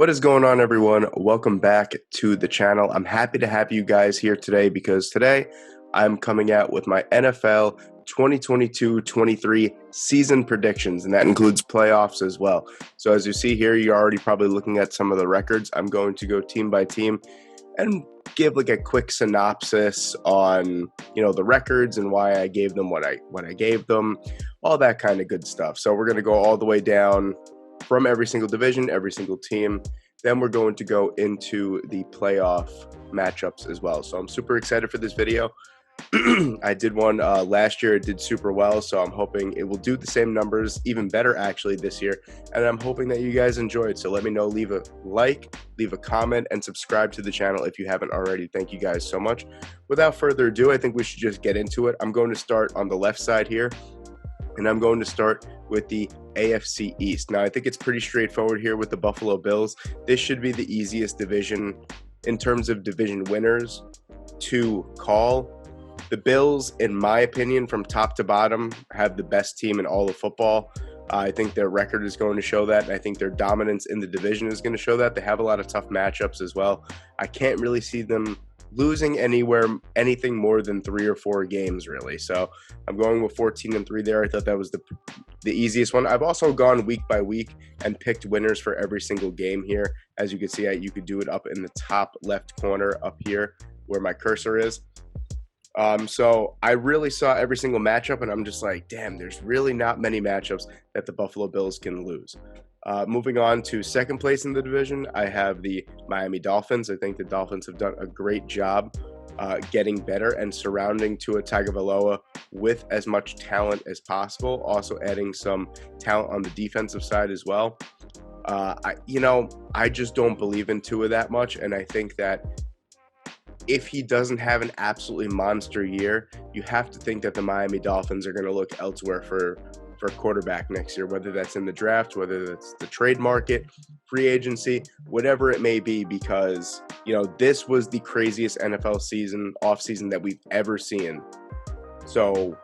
What is going on, everyone? Welcome back to the channel. I'm happy to have you guys here today because today I'm coming out with my NFL 2022-23 season predictions, and that includes playoffs as well. So as you see here, you're already probably looking at some of the records. I'm going to go team by team and give like a quick synopsis on, the records and why I gave them what I gave them, all that kind of good stuff. So we're going to go all the way down from every single division, every single team. Then we're going to go into the playoff matchups as well. So I'm super excited for this video. I did one last year. It did super well. So I'm hoping it will do the same numbers, even better actually this year. And I'm hoping that you guys enjoyed. So let me know, leave a like, leave a comment, and subscribe to the channel if you haven't already. Thank you guys so much. Without further ado, I think we should just get into it. I'm going to start on the left side here. And I'm going to start with the AFC East. Now, I think it's pretty straightforward here with the Buffalo Bills. This should be the easiest division in terms of division winners to call. The Bills, in my opinion, from top to bottom, have the best team in all of football. I think their record is going to show that, and I think their dominance in the division is going to show that. They have a lot of tough matchups as well. I can't really see them losing anything more than 3 or 4 games, really. So I'm going with 14-3 there. I thought that was the easiest one. I've also gone week by week and picked winners for every single game here. As you can see, you could do it up in the top left corner up here where my cursor is. So I really saw every single matchup, and I'm just like, damn, there's really not many matchups that the Buffalo Bills can lose. Moving on to second place in the division, I have the Miami Dolphins. I think the Dolphins have done a great job getting better and surrounding Tua Tagovailoa with as much talent as possible, also adding some talent on the defensive side as well. I just don't believe in Tua that much, and I think that if he doesn't have an absolutely monster year, you have to think that the Miami Dolphins are going to look elsewhere for a quarterback next year, whether that's in the draft, whether that's the trade market, free agency, whatever it may be, because, this was the craziest NFL offseason that we've ever seen. So,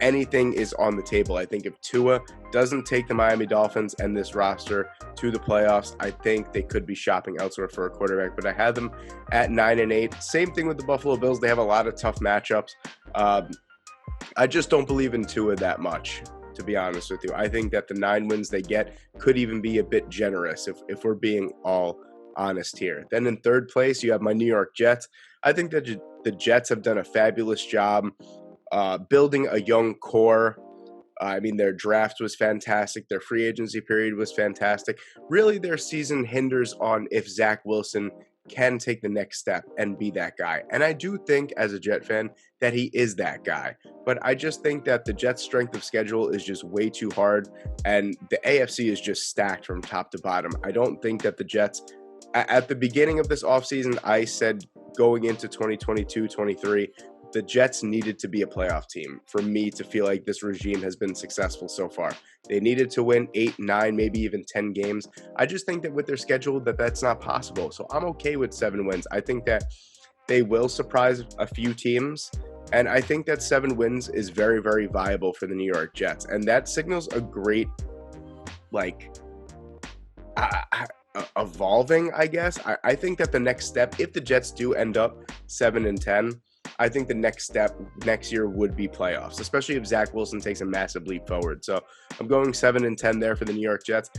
anything is on the table. I think if Tua doesn't take the Miami Dolphins and this roster to the playoffs, I think they could be shopping elsewhere for a quarterback. But I had them at 9-8. Same thing with the Buffalo Bills. They have a lot of tough matchups. I just don't believe in Tua that much, to be honest with you. I think that the 9 wins they get could even be a bit generous if we're being all honest here. Then in third place, you have my New York Jets. I think that the Jets have done a fabulous job building a young core. Their draft was fantastic. Their free agency period was fantastic. Really, their season hinders on if Zach Wilson can take the next step and be that guy. And I do think, as a Jet fan, that he is that guy. But I just think that the Jets' strength of schedule is just way too hard, and the AFC is just stacked from top to bottom. I don't think that the Jets, at the beginning of this offseason, I said going into 2022-23, the Jets needed to be a playoff team for me to feel like this regime has been successful so far. They needed to win 8, 9, maybe even 10 games. I just think that with their schedule that's not possible. So I'm okay with 7 wins. I think that they will surprise a few teams. And I think that 7 wins is very, very viable for the New York Jets. And that signals a great, evolving, I guess. I think that the next step, if the Jets do end up 7-10, I think the next step next year would be playoffs, especially if Zach Wilson takes a massive leap forward. So I'm going 7-10 there for the New York Jets.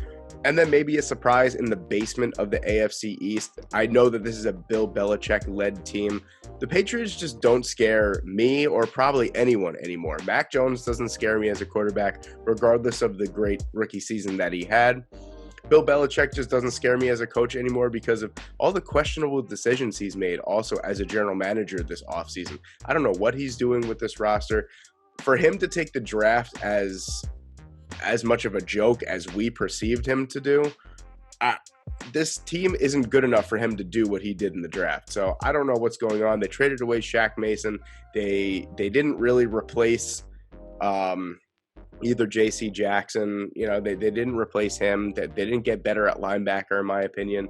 And then maybe a surprise in the basement of the AFC East. I know that this is a Bill Belichick-led team. The Patriots just don't scare me or probably anyone anymore. Mac Jones doesn't scare me as a quarterback, regardless of the great rookie season that he had. Bill Belichick just doesn't scare me as a coach anymore because of all the questionable decisions he's made also as a general manager this offseason. I don't know what he's doing with this roster. For him to take the draft as much of a joke as we perceived him to do, this team isn't good enough for him to do what he did in the draft. So I don't know what's going on. They traded away Shaq Mason. They didn't really replace either J.C. Jackson. They didn't replace him. They didn't get better at linebacker, in my opinion.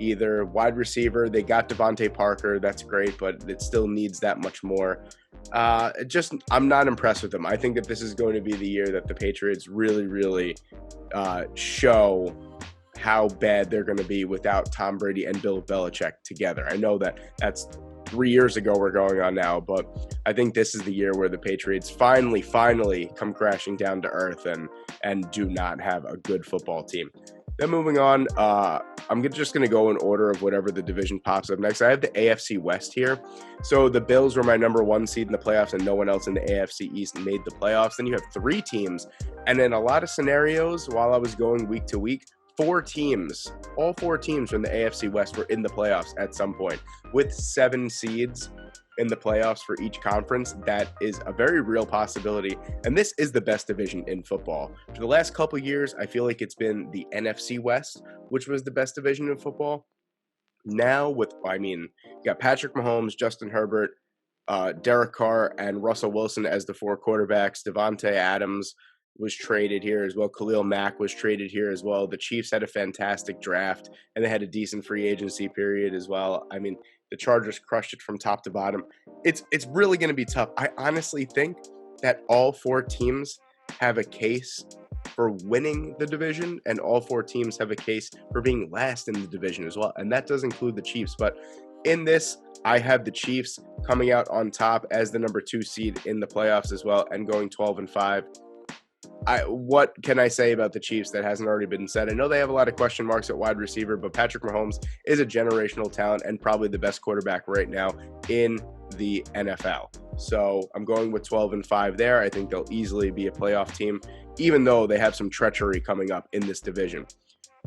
Either wide receiver, they got Devontae Parker. That's great, but it still needs that much more. I'm not impressed with them. I think that this is going to be the year that the Patriots really, really show how bad they're going to be without Tom Brady and Bill Belichick together. I know that that's 3 years ago we're going on now, but I think this is the year where the Patriots finally come crashing down to earth and do not have a good football team. Then moving on, I'm just going to go in order of whatever the division pops up next. I have the AFC West here. So the Bills were my number 1 seed in the playoffs, and no one else in the AFC East made the playoffs. Then you have 3 teams, and in a lot of scenarios, while I was going week to week, 4 teams, all 4 teams from the AFC West were in the playoffs at some point, with 7 seeds in the playoffs for each conference. That is a very real possibility, and this is the best division in football. For the last couple of years, I feel like it's been the NFC West, which was the best division in football. Now you got Patrick Mahomes, Justin Herbert, Derek Carr, and Russell Wilson as the 4 quarterbacks. Devontae Adams was traded here as well. Khalil Mack was traded here as well. The Chiefs had a fantastic draft, and they had a decent free agency period as well. I mean, the Chargers crushed it from top to bottom. It's really going to be tough. I honestly think that all 4 teams have a case for winning the division, and all 4 teams have a case for being last in the division as well. And that does include the Chiefs. But in this, I have the Chiefs coming out on top as the number 2 seed in the playoffs as well, and going 12-5. What can I say about the Chiefs that hasn't already been said? I know they have a lot of question marks at wide receiver, but Patrick Mahomes is a generational talent and probably the best quarterback right now in the NFL. So I'm going with 12-5 there. I think they'll easily be a playoff team, even though they have some treachery coming up in this division.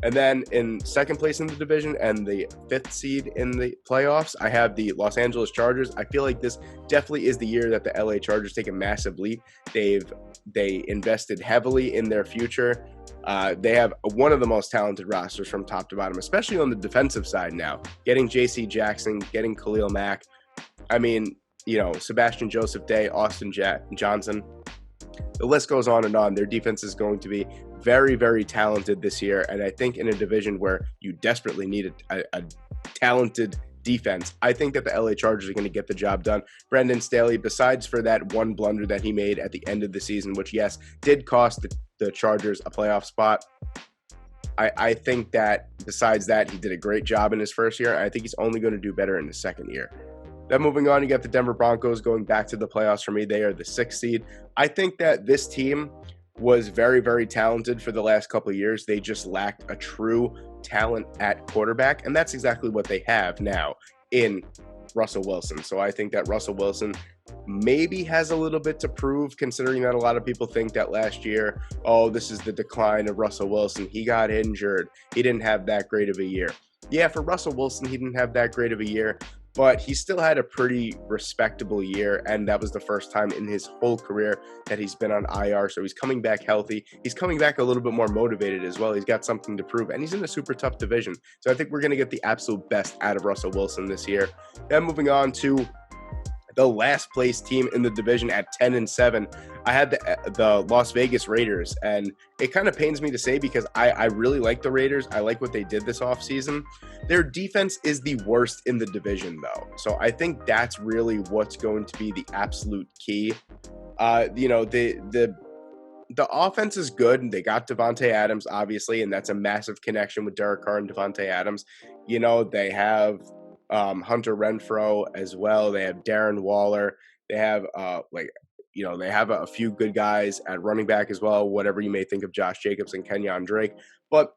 And then in second place in the division and the 5th seed in the playoffs, I have the Los Angeles Chargers. I feel like this definitely is the year that the LA Chargers take a massive leap. They invested heavily in their future. They have one of the most talented rosters from top to bottom, especially on the defensive side now. Getting J.C. Jackson, getting Khalil Mack. I mean, Sebastian Joseph Day, Austin Johnson. The list goes on and on. Their defense is going to be very, very talented this year. And I think in a division where you desperately need a talented defense, I think that the LA Chargers are going to get the job done. Brendan Staley, besides for that one blunder that he made at the end of the season, which, yes, did cost the Chargers a playoff spot, I think that besides that, he did a great job in his first year. I think he's only going to do better in his second year. Then moving on, you got the Denver Broncos going back to the playoffs for me. They are the 6th seed. I think that this team was very, very talented for the last couple of years. They just lacked a true talent at quarterback, and that's exactly what they have now in Russell Wilson. So I think that Russell Wilson maybe has a little bit to prove, considering that a lot of people think that last year, this is the decline of Russell Wilson. He got injured. He didn't have that great of a year. Yeah, for Russell Wilson, he didn't have that great of a year, but he still had a pretty respectable year, and that was the first time in his whole career that he's been on IR, so he's coming back healthy. He's coming back a little bit more motivated as well. He's got something to prove, and he's in a super tough division. So I think we're going to get the absolute best out of Russell Wilson this year. Then moving on to the last place team in the division at 10-7, I had the Las Vegas Raiders, and it kind of pains me to say because I really like the Raiders. I like what they did this offseason. Their defense is the worst in the division, though. So I think that's really what's going to be the absolute key. The offense is good, and they got Devontae Adams, obviously, and that's a massive connection with Derek Carr and Devontae Adams. They have Hunter Renfrow as well. They have Darren Waller. They have they have a few good guys at running back as well, whatever you may think of Josh Jacobs and Kenyon Drake. But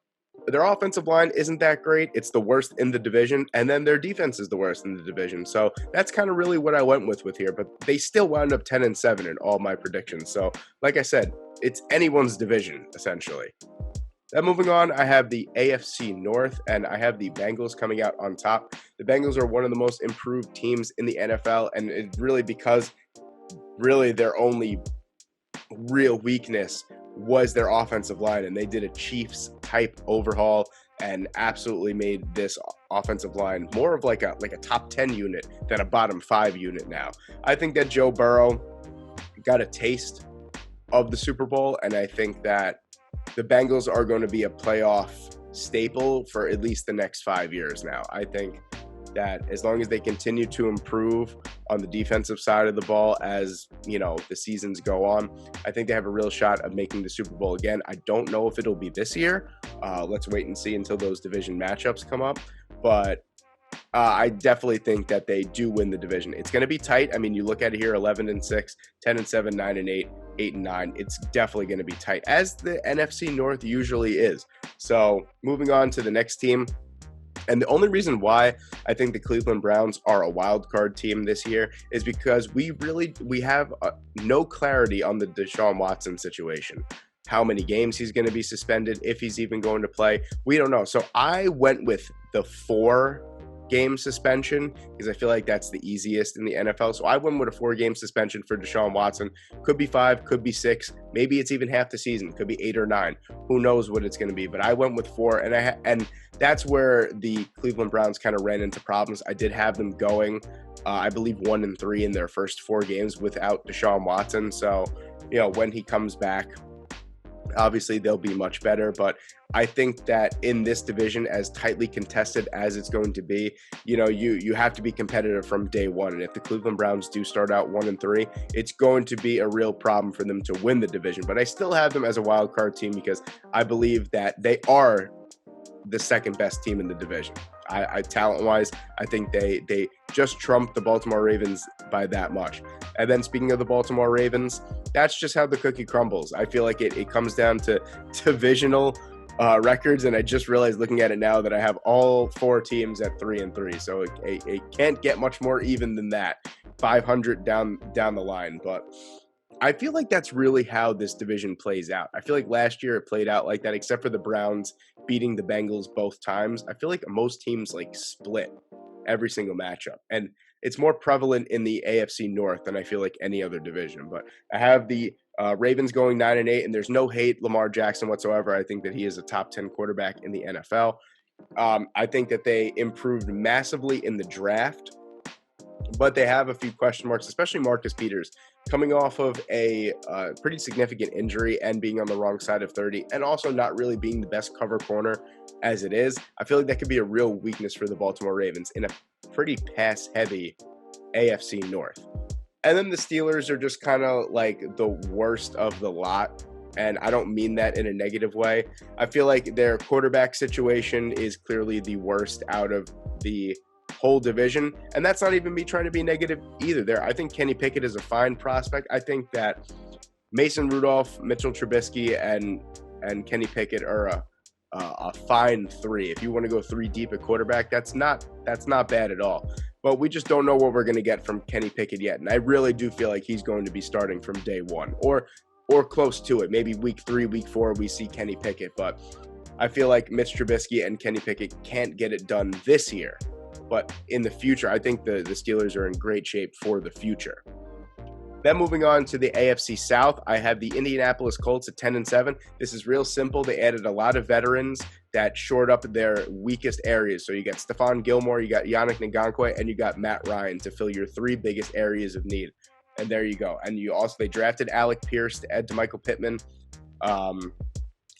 their offensive line isn't that great. It's the worst in the division, and then their defense is the worst in the division. So that's kind of really what I went with here. But they still wound up 10-7 in all my predictions. So like I said, it's anyone's division, essentially. Then moving on, I have the AFC North, and I have the Bengals coming out on top. The Bengals are one of the most improved teams in the NFL, and it's really because their only real weakness was their offensive line, and they did a Chiefs-type overhaul and absolutely made this offensive line more of like a top 10 unit than a bottom 5 unit now. I think that Joe Burrow got a taste of the Super Bowl, and I think that the Bengals are going to be a playoff staple for at least the next 5 years now. I think that as long as they continue to improve on the defensive side of the ball as, the seasons go on, I think they have a real shot of making the Super Bowl again. I don't know if it'll be this year. Let's wait and see until those division matchups come up. But I definitely think that they do win the division. It's going to be tight. I mean, you look at it here, 11-6, 10-7, 9-8, 8-9. It's definitely going to be tight, as the NFC North usually is. So moving on to the next team. And the only reason why I think the Cleveland Browns are a wild card team this year is because we have no clarity on the Deshaun Watson situation. How many games he's going to be suspended, if he's even going to play, we don't know. So I went with the 4-game suspension because I feel like that's the easiest in the NFL. So I went with a 4-game suspension for Deshaun Watson. Could be 5, could be 6, maybe it's even half the season, could be 8 or 9. Who knows what it's going to be? But I went with 4, and that's where the Cleveland Browns kind of ran into problems. I did have them going, I believe 1-3 in their first 4 games without Deshaun Watson. So when he comes back, obviously they'll be much better. But I think that in this division, as tightly contested as it's going to be, you have to be competitive from day one. And if the Cleveland Browns do start out 1-3, it's going to be a real problem for them to win the division. But I still have them as a wild card team because I believe that they are the second best team in the division. I talent-wise, I think they just trumped the Baltimore Ravens by that much. And then speaking of the Baltimore Ravens, that's just how the cookie crumbles. I feel like it comes down to divisional records, and I just realized looking at it now that I have all 4 teams at 3-3. So it can't get much more even than that, 500 down the line. But I feel like that's really how this division plays out. I feel like last year it played out like that, except for the Browns beating the Bengals both times. I feel like most teams split every single matchup. And it's more prevalent in the AFC North than I feel like any other division. But I have the Ravens going 9-8, and there's no hate Lamar Jackson whatsoever. I think that he is a top 10 quarterback in the NFL. I think that they improved massively in the draft, but they have a few question marks, especially Marcus Peters, coming off of a pretty significant injury and being on the wrong side of 30, and also not really being the best cover corner as it is. I feel like that could be a real weakness for the Baltimore Ravens in a pretty pass-heavy AFC North. And then the Steelers are just kind of like the worst of the lot, and I don't mean that in a negative way. I feel like their quarterback situation is clearly the worst out of the whole division, and that's not even me trying to be negative either there. I think Kenny Pickett is a fine prospect. I think that Mason Rudolph, Mitchell Trubisky, and Kenny Pickett are a fine 3. If you want to go 3 deep at quarterback, that's not bad at all. But we just don't know what we're going to get from Kenny Pickett yet, and I really do feel like he's going to be starting from day one or close to it. Maybe week 3, week 4, we see Kenny Pickett, but I feel like Mitch Trubisky and Kenny Pickett can't get it done this year. But in the future, I think the Steelers are in great shape for the future. Then moving on to the AFC South, I have the Indianapolis Colts at 10-7. This is real simple. They added a lot of veterans that shored up their weakest areas. So you got Stephon Gilmore, you got Yannick Ngakoue, and you got Matt Ryan to fill your 3 biggest areas of need. And there you go. And they drafted Alec Pierce to add to Michael Pittman.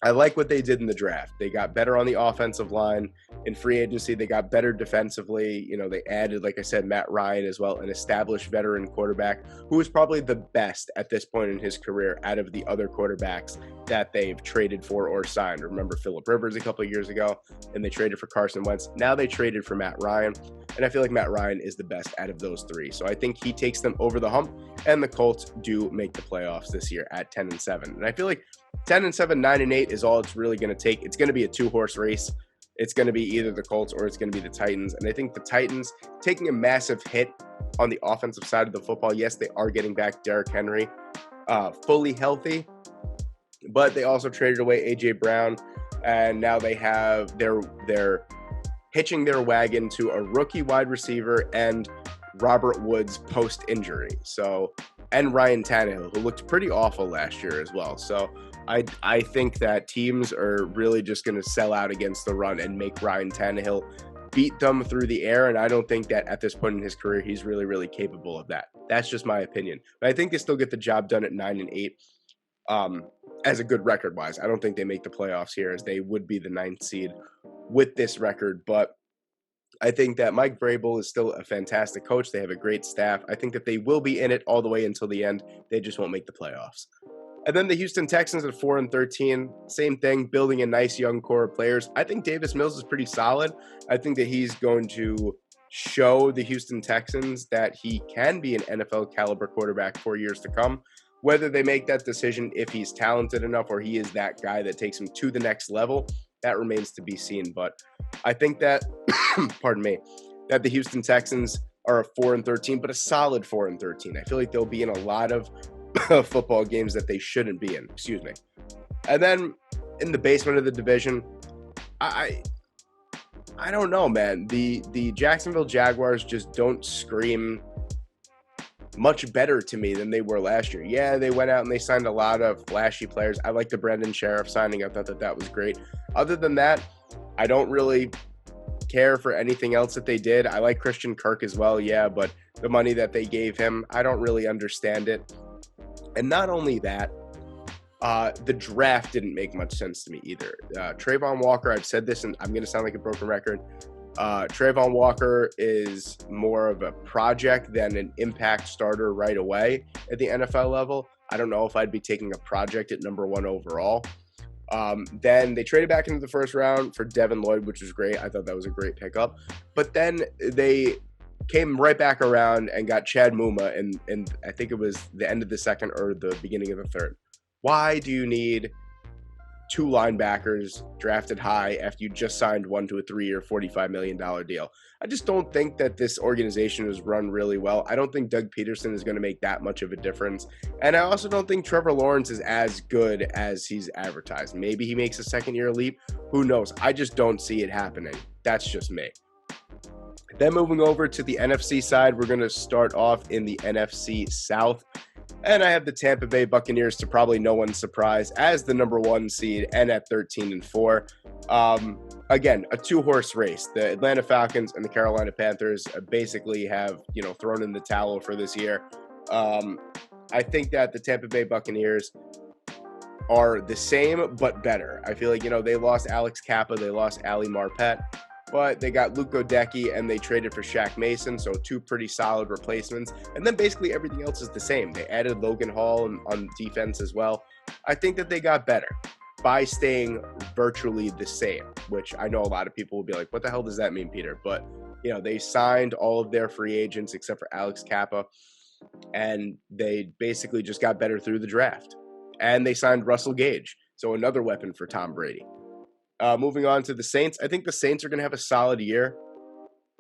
I like what they did in the draft. They got better on the offensive line. In free agency, they got better defensively. They added, like I said, Matt Ryan as well, an established veteran quarterback who is probably the best at this point in his career out of the other quarterbacks that they've traded for or signed. Remember Phillip Rivers a couple of years ago, and they traded for Carson Wentz. Now they traded for Matt Ryan, and I feel like Matt Ryan is the best out of those 3. So I think he takes them over the hump, and the Colts do make the playoffs this year at 10-7. And I feel like 10-7, 9-8 is all it's really going to take. It's going to be a 2-horse race. It's going to be either the Colts or it's going to be the Titans. And I think the Titans taking a massive hit on the offensive side of the football. Yes, they are getting back Derrick Henry fully healthy, but they also traded away A.J. Brown, and now they have they're hitching their wagon to a rookie wide receiver and Robert Woods post-injury. And Ryan Tannehill, who looked pretty awful last year as well. So I think that teams are really just going to sell out against the run and make Ryan Tannehill beat them through the air, and I don't think that at this point in his career he's really, really capable of that. That's just my opinion. But I think they still get the job done at 9-8 as a good record-wise. I don't think they make the playoffs here, as they would be the 9th seed with this record, but I think that Mike Vrabel is still a fantastic coach. They have a great staff. I think that they will be in it all the way until the end. They just won't make the playoffs. And then the Houston Texans at 4-13, same thing, building a nice young core of players. I think Davis Mills is pretty solid. I think that he's going to show the Houston Texans that he can be an NFL caliber quarterback for years to come. Whether they make that decision, if he's talented enough or he is that guy that takes him to the next level, that remains to be seen. But I think that, pardon me, that the Houston Texans are a 4-13, but a solid 4-13. I feel like they'll be in a lot of football games that they shouldn't be in. Excuse me. And then in the basement of the division, I don't know, man. The Jacksonville Jaguars just don't scream much better to me than they were last year. Yeah, they went out and they signed a lot of flashy players. I like the Brendan Sheriff signing. I thought that was great. Other than that, I don't really care for anything else that they did. I like Christian Kirk as well, yeah, but the money that they gave him, I don't really understand it. And not only that, the draft didn't make much sense to me either. Trayvon Walker, I've said this and I'm going to sound like a broken record. Trayvon Walker is more of a project than an impact starter right away at the NFL level. I don't know if I'd be taking a project at number 1 overall. Then they traded back into the first round for Devin Lloyd, which was great. I thought that was a great pickup. But then they came right back around and got Chad Muma, and I think it was the end of the second or the beginning of the third. Why do you need 2 linebackers drafted high after you just signed one to a 3-year, $45 million deal? I just don't think that this organization is run really well. I don't think Doug Peterson is going to make that much of a difference. And I also don't think Trevor Lawrence is as good as he's advertised. Maybe he makes a second-year leap. Who knows? I just don't see it happening. That's just me. Then moving over to the NFC side, we're going to start off in the NFC South. And I have the Tampa Bay Buccaneers, to probably no one's surprise, as the number 1 seed and at 13-4. Again, a 2-horse race. The Atlanta Falcons and the Carolina Panthers basically have, thrown in the towel for this year. I think that the Tampa Bay Buccaneers are the same but better. I feel like, they lost Alex Kappa, they lost Ali Marpet, but they got Luke Godecki and they traded for Shaq Mason, so 2 pretty solid replacements. And then basically everything else is the same. They added Logan Hall on defense as well. I think that they got better by staying virtually the same, which I know a lot of people will be like, what the hell does that mean, Peter? But, they signed all of their free agents except for Alex Kappa, and they basically just got better through the draft. And they signed Russell Gage, so another weapon for Tom Brady. Moving on to the Saints, I think the Saints are going to have a solid year.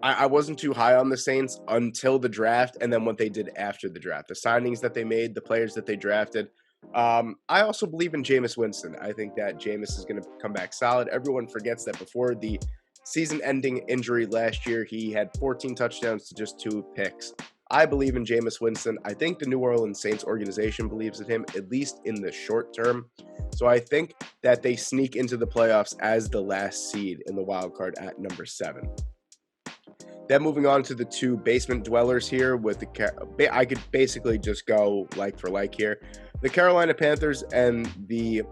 I wasn't too high on the Saints until the draft and then what they did after the draft. The signings that they made, the players that they drafted. I also believe in Jameis Winston. I think that Jameis is going to come back solid. Everyone forgets that before the season-ending injury last year, he had 14 touchdowns to just 2 picks. I believe in Jameis Winston. I think the New Orleans Saints organization believes in him, at least in the short term. So I think that they sneak into the playoffs as the last seed in the wild card at number 7. Then moving on to the 2 basement dwellers here with I could basically just go like for like here. The Carolina Panthers and the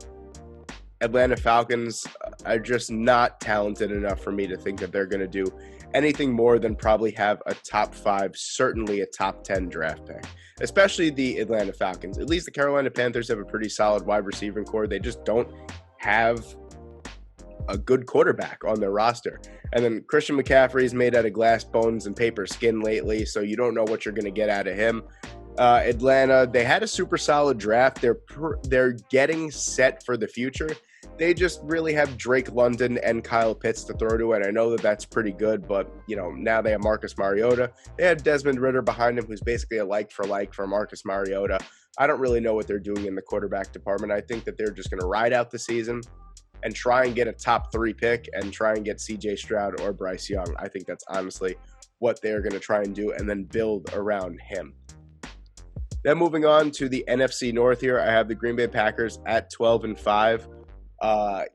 Atlanta Falcons are just not talented enough for me to think that they're going to do anything more than probably have a top 5, certainly a top 10 draft pick, especially the Atlanta Falcons. At least the Carolina Panthers have a pretty solid wide receiving core. They just don't have a good quarterback on their roster. And then Christian McCaffrey is made out of glass, bones, and paper skin lately, so you don't know what you're going to get out of him. Atlanta, they had a super solid draft. They're getting set for the future. They just really have Drake London and Kyle Pitts to throw to, and I know that that's pretty good, but, now they have Marcus Mariota. They have Desmond Ridder behind him, who's basically a like for Marcus Mariota. I don't really know what they're doing in the quarterback department. I think that they're just going to ride out the season and try and get a top 3 pick and try and get C.J. Stroud or Bryce Young. I think that's honestly what they're going to try and do, and then build around him. Then moving on to the NFC North here, I have the Green Bay Packers at 12-5. I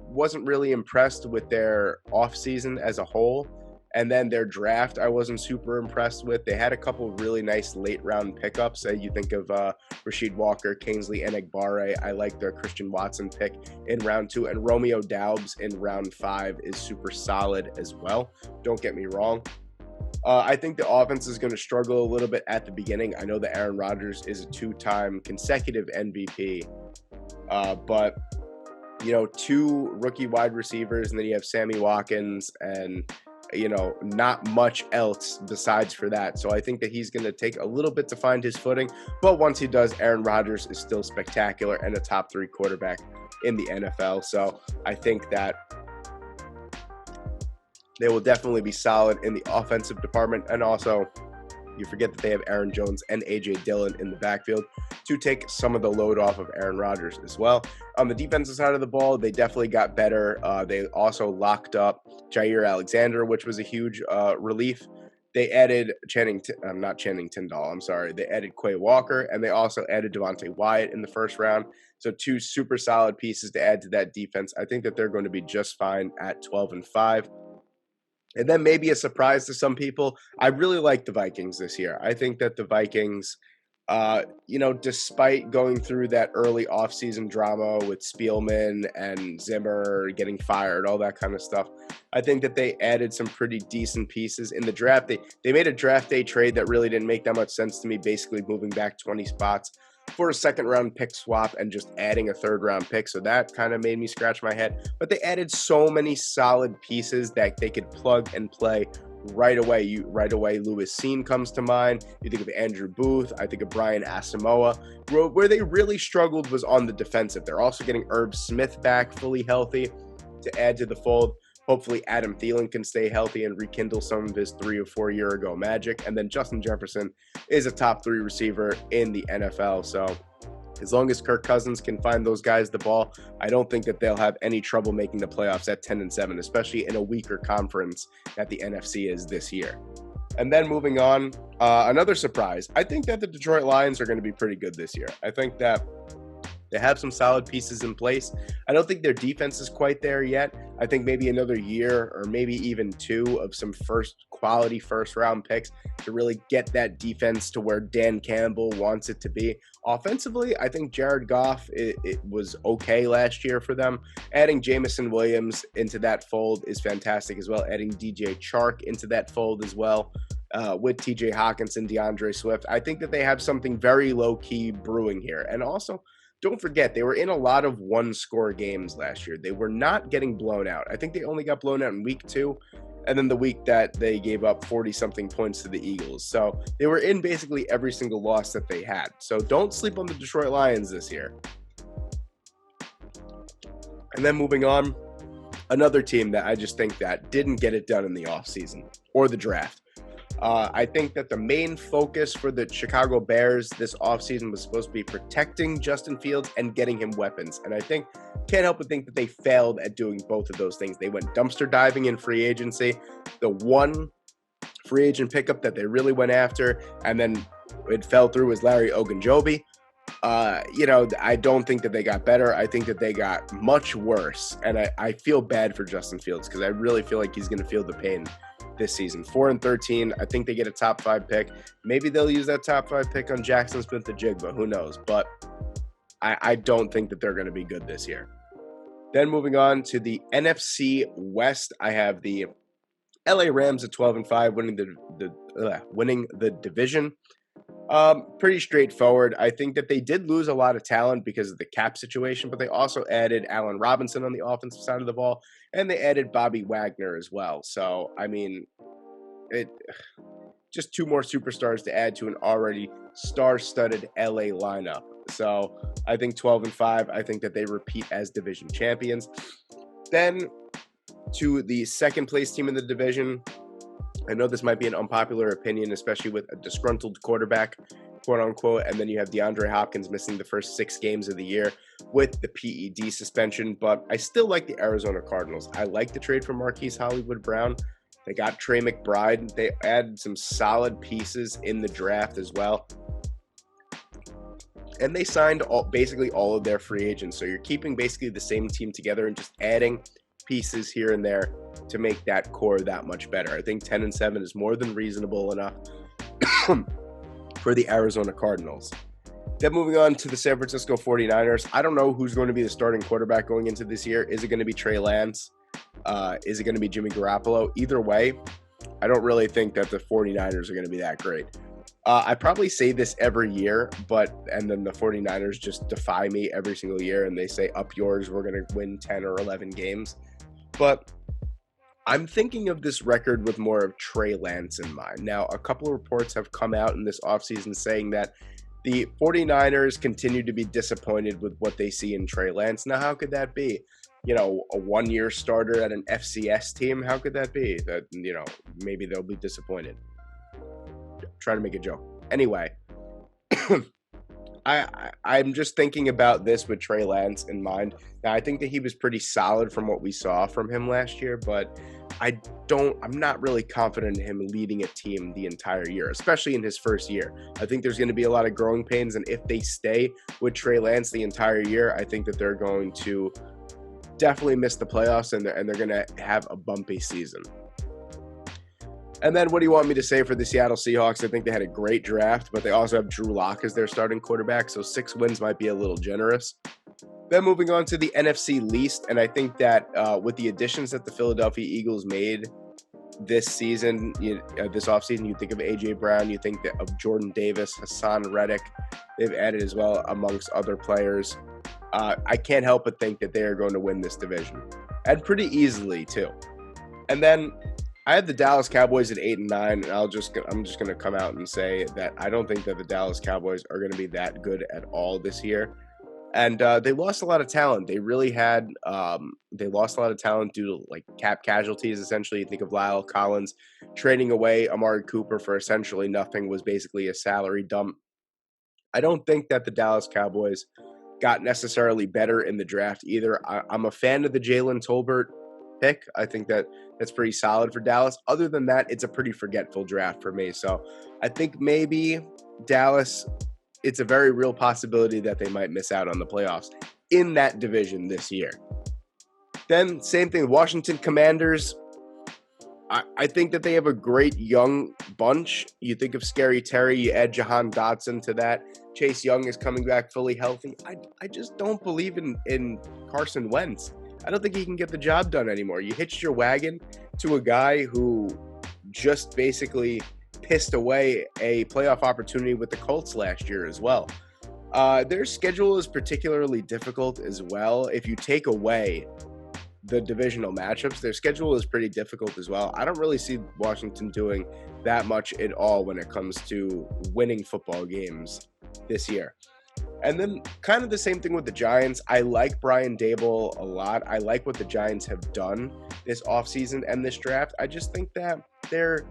wasn't really impressed with their offseason as a whole. And then their draft, I wasn't super impressed with. They had a couple really nice late-round pickups. You think of Rasheed Walker, Kingsley Enagbare. I like their Christian Watson pick in round 2. And Romeo Doubs in round 5 is super solid as well. Don't get me wrong. I think the offense is going to struggle a little bit at the beginning. I know that Aaron Rodgers is a 2-time consecutive MVP, but, 2 rookie wide receivers, and then you have Sammy Watkins and, not much else besides for that. So I think that he's going to take a little bit to find his footing. But once he does, Aaron Rodgers is still spectacular and a top 3 quarterback in the NFL. So I think that they will definitely be solid in the offensive department. And also, you forget that they have Aaron Jones and A.J. Dillon in the backfield to take some of the load off of Aaron Rodgers as well. On the defensive side of the ball, they definitely got better. They also locked up Jair Alexander, which was a huge relief. They added They added Quay Walker, and they also added Devontae Wyatt in the first round. So 2 super solid pieces to add to that defense. I think that they're going to be just fine at 12-5. And then maybe a surprise to some people, I really like the Vikings this year. I think that the Vikings, despite going through that early offseason drama with Spielman and Zimmer getting fired, all that kind of stuff, I think that they added some pretty decent pieces in the draft. They made a draft day trade that really didn't make that much sense to me, basically moving back 20 spots for a second-round pick swap and just adding a third-round pick. So that kind of made me scratch my head. But they added so many solid pieces that they could plug and play right away. Lewis Cine comes to mind. You think of Andrew Booth. I think of Brian Asamoah. Where they really struggled was on the defensive. They're also getting Herb Smith back fully healthy to add to the fold. Hopefully Adam Thielen can stay healthy and rekindle some of his 3 or 4 year ago magic. And then Justin Jefferson is a top 3 receiver in the NFL. So as long as Kirk Cousins can find those guys the ball, I don't think that they'll have any trouble making the playoffs at 10-7, especially in a weaker conference that the NFC is this year. And then moving on, another surprise. I think that the Detroit Lions are going to be pretty good this year. I think that they have some solid pieces in place. I don't think their defense is quite there yet. I think maybe another year or maybe even 2 of some quality first-round picks to really get that defense to where Dan Campbell wants it to be. Offensively, I think Jared Goff, it was okay last year for them. Adding Jameson Williams into that fold is fantastic as well. Adding DJ Chark into that fold as well. With TJ Hawkinson, DeAndre Swift. I think that they have something very low-key brewing here. And also, don't forget, they were in a lot of one-score games last year. They were not getting blown out. I think they only got blown out in week 2, and then the week that they gave up 40-something points to the Eagles. So they were in basically every single loss that they had. So don't sleep on the Detroit Lions this year. And then moving on, another team that I just think that didn't get it done in the offseason or the draft. I think that the main focus for the Chicago Bears this offseason was supposed to be protecting Justin Fields and getting him weapons. And I can't help but think that they failed at doing both of those things. They went dumpster diving in free agency. The one free agent pickup that they really went after, and then it fell through, was Larry Ogunjobi. I don't think that they got better. I think that they got much worse. And I feel bad for Justin Fields because I really feel like he's going to feel the pain this season. 4-13. I think they get a top 5 pick. Maybe they'll use that top 5 pick on Jackson Smith-Njigba. Who knows? But I don't think that they're going to be good this year. Then moving on to the NFC West, I have the LA Rams at 12-5, winning the division. Pretty straightforward. I think that they did lose a lot of talent because of the cap situation, but they also added Allen Robinson on the offensive side of the ball, and they added Bobby Wagner as well. So, I mean, just 2 more superstars to add to an already star-studded LA lineup. So, I think 12-5, I think that they repeat as division champions. Then, to the second place team in the division, I know this might be an unpopular opinion, especially with a disgruntled quarterback, quote unquote, and then you have DeAndre Hopkins missing the first 6 games of the year with the PED suspension, but I still like the Arizona Cardinals. I like the trade for Marquise Hollywood Brown. They got Trey McBride. They added some solid pieces in the draft as well. And they signed basically all of their free agents. So you're keeping basically the same team together and just adding pieces here and there to make that core that much better. I think 10-7 is more than reasonable enough for the Arizona Cardinals. Then moving on to the San Francisco 49ers. I don't know who's going to be the starting quarterback going into this year. Is it going to be Trey Lance? Is it going to be Jimmy Garoppolo? Either way, I don't really think that the 49ers are going to be that great. I probably say this every year, and then the 49ers just defy me every single year, and they say, up yours, we're going to win 10 or 11 games. But I'm thinking of this record with more of Trey Lance in mind. Now, a couple of reports have come out in this offseason saying that the 49ers continue to be disappointed with what they see in Trey Lance. Now, how could that be? You know, a one-year starter at an FCS team, how could that be? That, you know, maybe they'll be disappointed. Trying to make a joke. Anyway, I'm just thinking about this with Trey Lance in mind. Now, I think that he was pretty solid from what we saw from him last year, but I'm not really confident in him leading a team the entire year, especially in his first year. I think there's going to be a lot of growing pains, and if they stay with Trey Lance the entire year, I think that they're going to definitely miss the playoffs, and they're going to have a bumpy season. And then what do you want me to say for the Seattle Seahawks? I think they had a great draft, but they also have Drew Lock as their starting quarterback, so 6 wins might be a little generous. Then moving on to the NFC East, and I think that with the additions that the Philadelphia Eagles made this season, this offseason, you think of A.J. Brown, you think of Jordan Davis, Hassan Reddick, they've added as well amongst other players. I can't help but think that they are going to win this division, and pretty easily too. And then I had the Dallas Cowboys at 8-9, and I'm just going to come out and say that I don't think that the Dallas Cowboys are going to be that good at all this year. And they lost a lot of talent. They really had they lost a lot of talent due to like cap casualties. Essentially, you think of Lyle Collins trading away Amari Cooper for essentially nothing was basically a salary dump. I don't think that the Dallas Cowboys got necessarily better in the draft either. I'm a fan of the Jalen Tolbert pick. I think that's pretty solid for Dallas. Other than that, it's a pretty forgetful draft for me. So I think maybe Dallas, it's a very real possibility that they might miss out on the playoffs in that division this year. Then same thing, Washington Commanders. I think that they have a great young bunch. You think of Scary Terry, you add Jahan Dotson to that. Chase Young is coming back fully healthy. I just don't believe in Carson Wentz. I don't think he can get the job done anymore. You hitched your wagon to a guy who just basically pissed away a playoff opportunity with the Colts last year as well. Their schedule is particularly difficult as well. If you take away the divisional matchups, their schedule is pretty difficult as well. I don't really see Washington doing that much at all when it comes to winning football games this year. And then kind of the same thing with the Giants. I like Brian Daboll a lot. I like what the Giants have done this offseason and this draft. I just think that they're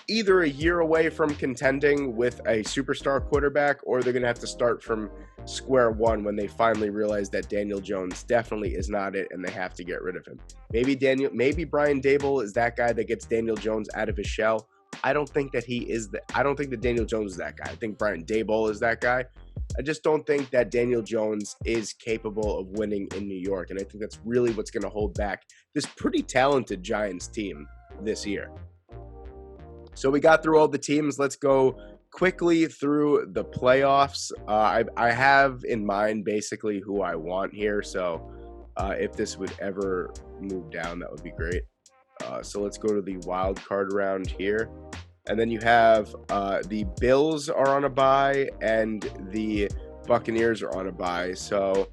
either a year away from contending with a superstar quarterback, or they're going to have to start from square one when they finally realize that Daniel Jones definitely is not it and they have to get rid of him. Maybe Brian Daboll is that guy that gets Daniel Jones out of his shell. I don't think that I don't think that Daniel Jones is that guy. I think Brian Daboll is that guy. I just don't think that Daniel Jones is capable of winning in New York, and I think that's really what's going to hold back this pretty talented Giants team this year. So we got through all the teams. Let's go quickly through the playoffs. I have in mind basically who I want here, so if this would ever move down, that would be great. So let's go to the wild card round here. And then you have the Bills are on a bye and the Buccaneers are on a bye. So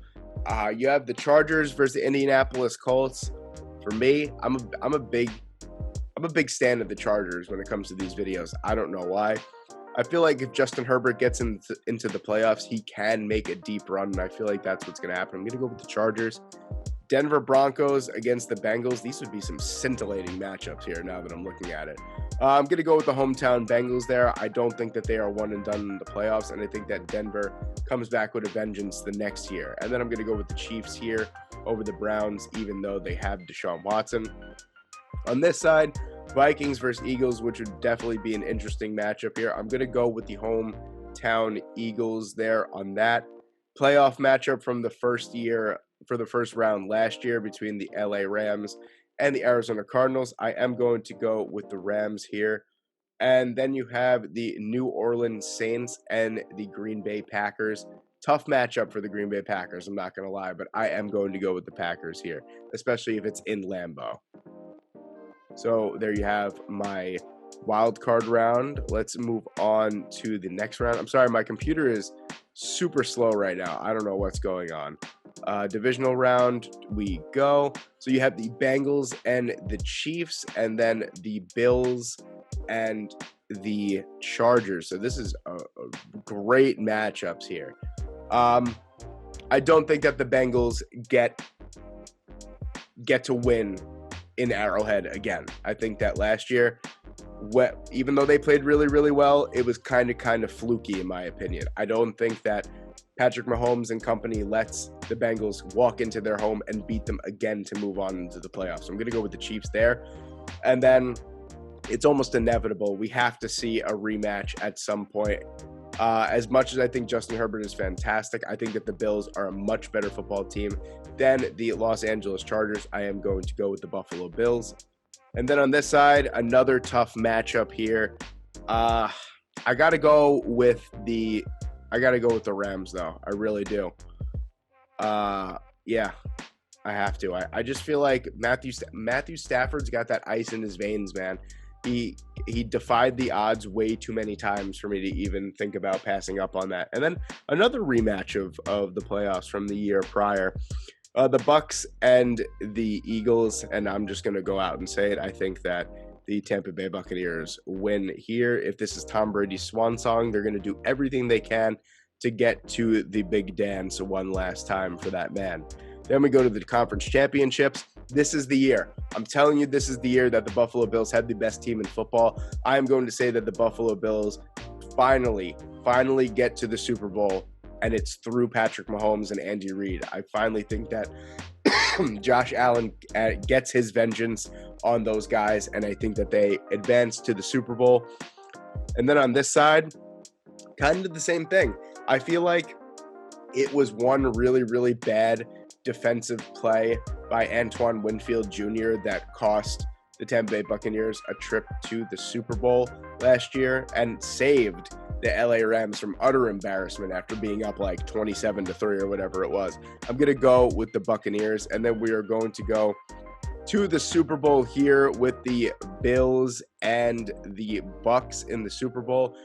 you have the Chargers versus the Indianapolis Colts. For me, I'm a big stan of the Chargers when it comes to these videos. I don't know why. I feel like if Justin Herbert gets into the playoffs, he can make a deep run, and I feel like that's what's going to happen. I'm going to go with the Chargers. Denver Broncos against the Bengals. These would be some scintillating matchups here now that I'm looking at it. I'm going to go with the hometown Bengals there. I don't think that they are one and done in the playoffs, and I think that Denver comes back with a vengeance the next year. And then I'm going to go with the Chiefs here over the Browns, even though they have Deshaun Watson. On this side, Vikings versus Eagles, which would definitely be an interesting matchup here. I'm going to go with the hometown Eagles there on that. Playoff matchup from the first year, for the first round last year between the LA Rams and the Arizona Cardinals. I am going to go with the Rams here. And then you have the New Orleans Saints and the Green Bay Packers. Tough matchup for the Green Bay Packers, I'm not going to lie, but I am going to go with the Packers here, especially if it's in Lambeau. So there you have my wild card round. Let's move on to the next round. I'm sorry, my computer is super slow right now. I don't know what's going on. Divisional round, we go. So you have the Bengals and the Chiefs, and then the Bills and the Chargers. So this is a great matchups here. I don't think that the Bengals get to win in Arrowhead again. I think that last year, even though they played really, really well, it was kind of fluky in my opinion. I don't think that Patrick Mahomes and company lets the Bengals walk into their home and beat them again to move on into the playoffs. So I'm going to go with the Chiefs there. And then it's almost inevitable. We have to see a rematch at some point. As much as I think Justin Herbert is fantastic, I think that the Bills are a much better football team than the Los Angeles Chargers. I am going to go with the Buffalo Bills. And then on this side, another tough matchup here. I got to go with the Rams, though. I really do. Yeah, I have to. I just feel like Matthew Stafford's got that ice in his veins, man. He defied the odds way too many times for me to even think about passing up on that. And then another rematch of the playoffs from the year prior. The Bucks and the Eagles, and I'm just going to go out and say it. I think that the Tampa Bay Buccaneers win here. If this is Tom Brady's swan song, they're going to do everything they can to get to the big dance one last time for that man. Then we go to the conference championships. This is the year. I'm telling you, this is the year that the Buffalo Bills have the best team in football. I'm going to say that the Buffalo Bills finally get to the Super Bowl, and it's through Patrick Mahomes and Andy Reid. I finally think that Josh Allen gets his vengeance on those guys, and I think that they advance to the Super Bowl. And then on this side, kind of the same thing. I feel like it was one really, really bad defensive play by Antoine Winfield Jr. that cost the Tampa Bay Buccaneers a trip to the Super Bowl last year and saved the LA Rams from utter embarrassment after being up like 27-3 or whatever it was. I'm going to go with the Buccaneers, and then we are going to go to the Super Bowl here with the Bills and the Bucks in the Super Bowl.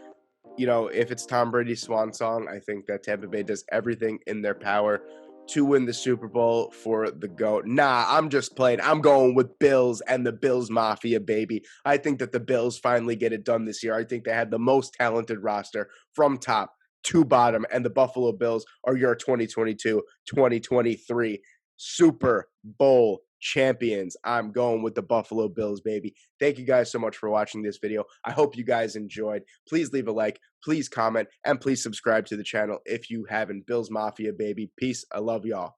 You know, if it's Tom Brady's swan song, I think that Tampa Bay does everything in their power to win the Super Bowl for the GOAT. Nah, I'm just playing. I'm going with Bills and the Bills Mafia, baby. I think that the Bills finally get it done this year. I think they have the most talented roster from top to bottom, and the Buffalo Bills are your 2022-2023 Super Bowl champions. I'm going with the Buffalo Bills, baby. Thank you guys so much for watching this video. I hope you guys enjoyed. Please leave a like, please comment, and please subscribe to the channel if you haven't. Bills Mafia, baby. Peace. I love y'all.